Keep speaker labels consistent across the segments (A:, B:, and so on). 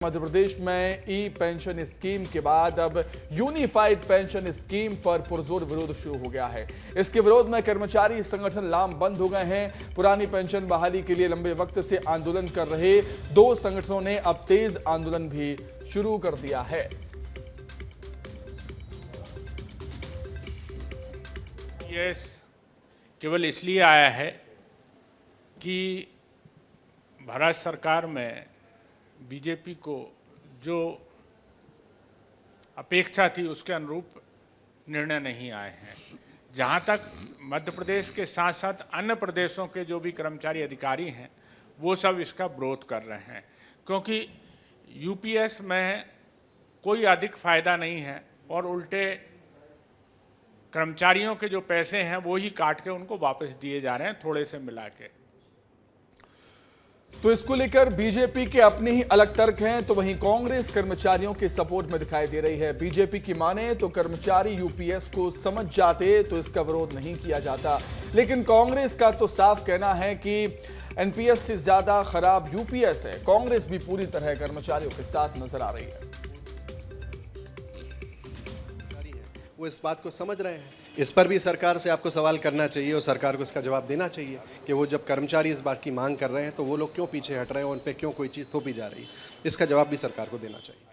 A: मध्य प्रदेश में ई pension scheme के बाद अब यूनिफाइड पेंशन स्कीम पर पुरजोर विरोध शुरू हो गया है। इसके विरोध में कर्मचारी संगठन लामबंद हो गए हैं। पुरानी पेंशन बहाली के लिए लंबे वक्त से आंदोलन कर रहे दो संगठनों ने अब तेज आंदोलन भी शुरू कर दिया है।
B: ये केवल इसलिए आया है कि भारत सरकार में बीजेपी को जो अपेक्षा थी उसके अनुरूप निर्णय नहीं आए हैं। जहाँ तक मध्य प्रदेश के साथ साथ अन्य प्रदेशों के जो भी कर्मचारी अधिकारी हैं वो सब इसका विरोध कर रहे हैं, क्योंकि यूपीएस में कोई अधिक फायदा नहीं है और उल्टे कर्मचारियों के जो पैसे हैं वो ही काट के उनको वापस दिए जा रहे हैं थोड़े से मिला के।
A: तो इसको लेकर बीजेपी के अपने ही अलग तर्क हैं, तो वहीं कांग्रेस कर्मचारियों के सपोर्ट में दिखाई दे रही है। बीजेपी की माने तो कर्मचारी यूपीएस को समझ जाते तो इसका विरोध नहीं किया जाता, लेकिन कांग्रेस का तो साफ कहना है कि एनपीएस से ज्यादा खराब यूपीएस है। कांग्रेस भी पूरी तरह कर्मचारियों के साथ नजर आ रही है।
C: वो इस बात को समझ रहे हैं। इस पर भी सरकार से आपको सवाल करना चाहिए और सरकार को इसका जवाब देना चाहिए कि वो जब कर्मचारी इस बात की मांग कर रहे हैं तो वो लोग क्यों पीछे हट रहे हैं, उन पे क्यों कोई चीज़ थोपी जा रही है। इसका जवाब भी सरकार को देना चाहिए।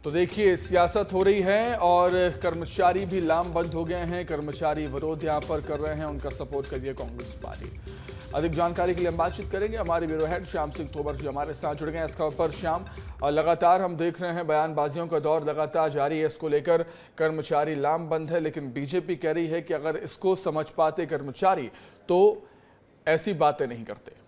A: तो देखिए, सियासत हो रही है और कर्मचारी भी लामबंद हो गए हैं। कर्मचारी विरोध यहां पर कर रहे हैं, उनका सपोर्ट कर रही है कांग्रेस पार्टी। अधिक जानकारी के लिए हम बातचीत करेंगे। हमारे ब्यूरो हेड श्याम सिंह तोमर जी हमारे साथ जुड़ गए हैं इस खबर पर। श्याम, और लगातार हम देख रहे हैं बयानबाजियों का दौर लगातार जारी है। इसको लेकर कर्मचारी लामबंद है, लेकिन बीजेपी कह रही है कि अगर इसको समझ पाते कर्मचारी तो ऐसी बातें नहीं करते।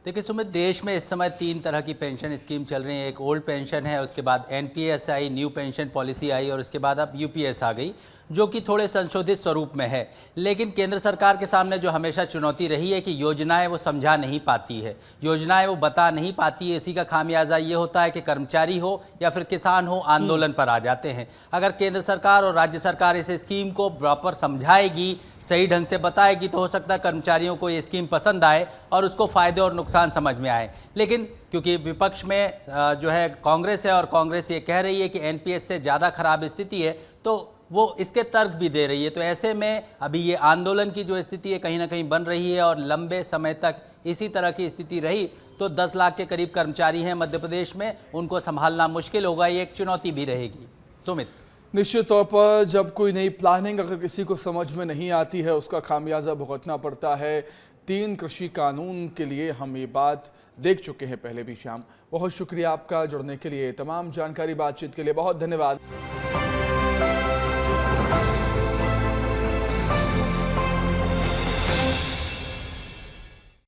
D: देखिए सुमित, देश में इस समय 3 तरह की पेंशन स्कीम चल रही है। एक ओल्ड पेंशन है, उसके बाद एनपीएस आई, न्यू पेंशन पॉलिसी आई और उसके बाद अब यूपीएस आ गई, जो कि थोड़े संशोधित स्वरूप में है। लेकिन केंद्र सरकार के सामने जो हमेशा चुनौती रही है कि योजनाएं वो समझा नहीं पाती है, योजनाएं वो बता नहीं पाती है। इसी का खामियाजा ये होता है कि कर्मचारी हो या फिर किसान हो, आंदोलन पर आ जाते हैं। अगर केंद्र सरकार और राज्य सरकार इस स्कीम को प्रॉपर समझाएगी, सही ढंग से बताएगी, तो हो सकता है कर्मचारियों को ये स्कीम पसंद आए और उसको फ़ायदे और नुकसान समझ में आए। लेकिन क्योंकि विपक्ष में जो है कांग्रेस है और कांग्रेस ये कह रही है कि एनपीएस से ज़्यादा खराब स्थिति है, तो वो इसके तर्क भी दे रही है। तो ऐसे में अभी ये आंदोलन की जो स्थिति है कहीं ना कहीं बन रही है और लंबे समय तक इसी तरह की स्थिति रही तो 10 लाख के करीब कर्मचारी हैं मध्य प्रदेश में, उनको संभालना मुश्किल होगा। ये एक चुनौती भी रहेगी। सुमित,
A: निश्चित तौर पर जब कोई नई प्लानिंग अगर किसी को समझ में नहीं आती है उसका खामियाजा भुगतना पड़ता है। 3 कृषि कानून के लिए हम ये बात देख चुके हैं पहले भी। श्याम, बहुत शुक्रिया आपका जुड़ने के लिए, तमाम जानकारी बातचीत के लिए बहुत धन्यवाद।